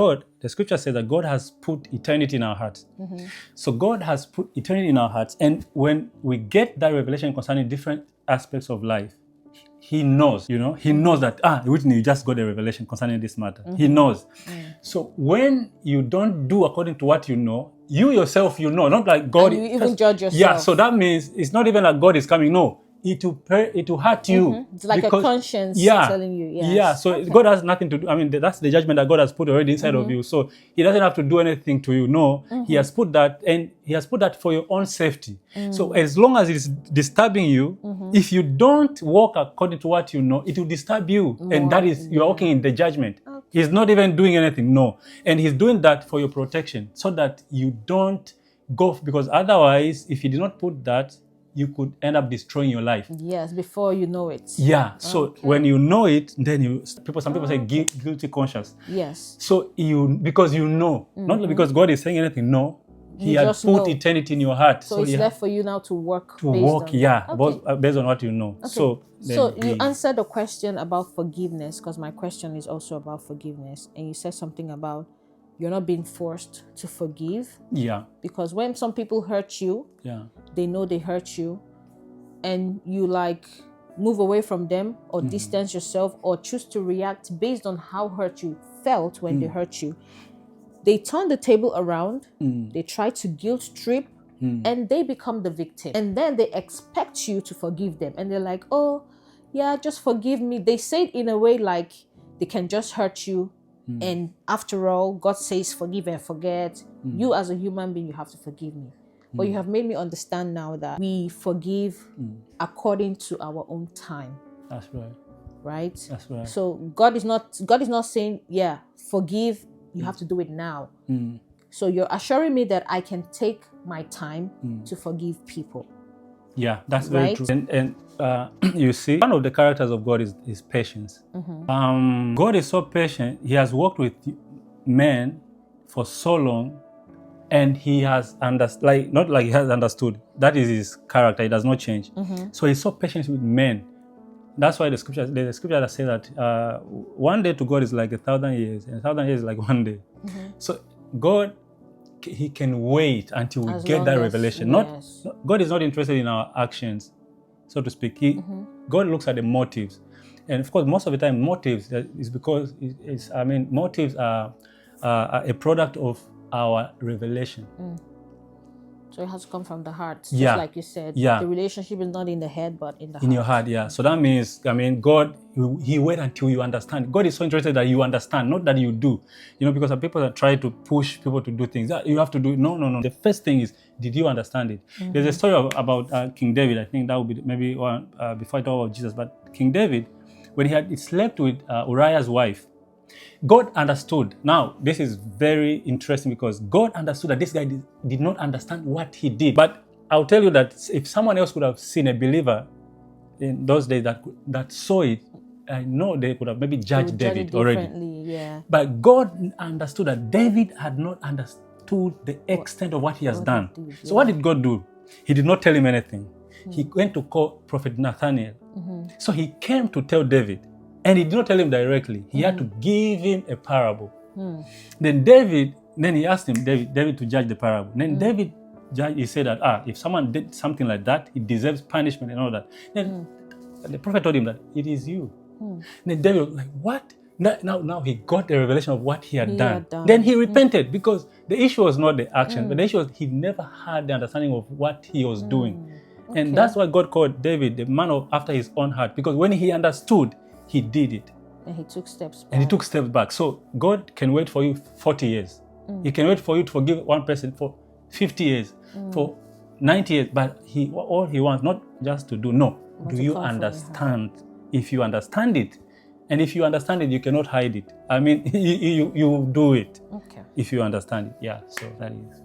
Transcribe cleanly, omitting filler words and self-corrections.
God, the scripture says that God has put eternity in our hearts. So God has put eternity in our hearts. And when we get that revelation concerning different aspects of life, he knows, he knows that, Whitney, you just got a revelation concerning this matter. He knows. So when you don't do according to what you know, you yourself, not like God. And you even judge yourself. Yeah, so that means it's not even like God is coming. No, it will hurt you. It's like a conscience telling you. Yes. Yeah, so God has nothing to do. I mean, that's the judgment that God has put already inside of you. So he doesn't have to do anything to you. No, he has put that, and he has put that for your own safety. So as long as it is disturbing you, if you don't walk according to what you know, it will disturb you. And that is, you're walking in the judgment. Okay. He's not even doing anything. No. And he's doing that for your protection so that you don't go, because otherwise, if he did not put that, you could end up destroying your life. Yes, before you know it. Yeah. So when you know it, then some people say guilty conscious. Yes. So because you know, not because God is saying anything. No, he had put eternity in your heart. So it's left for you now to work. Based on what you know. Okay. So you answered the question about forgiveness, because my question is also about forgiveness, and you said something about you're not being forced to forgive. Yeah. Because when some people hurt you, they know they hurt you, and you move away from them or distance yourself or choose to react based on how hurt you felt when they hurt you. They turn the table around, they try to guilt trip, and they become the victim. And then they expect you to forgive them. And they're like, oh, yeah, just forgive me. They say it in a way like they can just hurt you. And after all, God says, forgive and forget. You as a human being, you have to forgive me. But you have made me understand now that we forgive according to our own time. That's right. Right? That's right. So God is not saying, forgive, you have to do it now. So you're assuring me that I can take my time to forgive people. Yeah, that's very true. And you see, one of the characters of God is patience. God is so patient. He has worked with men for so long, and he has understood, not like he has understood. That is his character. It does not change. So he's so patient with men. That's why there's a scripture that says that one day to God is like 1,000 years, and 1,000 years is like one day. So God, he can wait until we get that revelation. God is not interested in our actions, so to speak. God looks at the motives. And of course, most of the time, motives is because motives are a product of our revelation. So it has to come from the heart, just like you said. Yeah. The relationship is not in the head, but in the heart. In your heart, yeah. So that means, God, he wait until you understand. God is so interested that you understand, not that you do. Because some people that try to push people to do things. You have to do it. No. The first thing is, did you understand it? There's a story about King David. I think that would be maybe one before I talk about Jesus. But King David, when he slept with Uriah's wife, God understood. Now, this is very interesting because God understood that this guy did not understand what he did. But I'll tell you that if someone else could have seen a believer in those days that saw it, I know they could have maybe judged David already. Yeah. But God understood that David had not understood the extent of what he has done. So what did God do? He did not tell him anything. He went to call Prophet Nathaniel. So he came to tell David. And he did not tell him directly. He had to give him a parable. Then he asked him, David to judge the parable. Then David he said that, if someone did something like that, he deserves punishment and all that. Then the prophet told him that it is you. Then David was like, what? Now he got the revelation of what he had done. Then he repented because the issue was not the action, but the issue was he never had the understanding of what he was doing. And that's why God called David the man after his own heart, because when he understood, he did it. And he took steps back. And he took steps back. So God can wait for you 40 years. He can wait for you to forgive one person for 50 years, for 90 years. But all he wants, not just to do, no. Do you understand? If you understand it, and if you understand it, you cannot hide it. I mean, you do it. Okay. If you understand it. Yeah, so that is.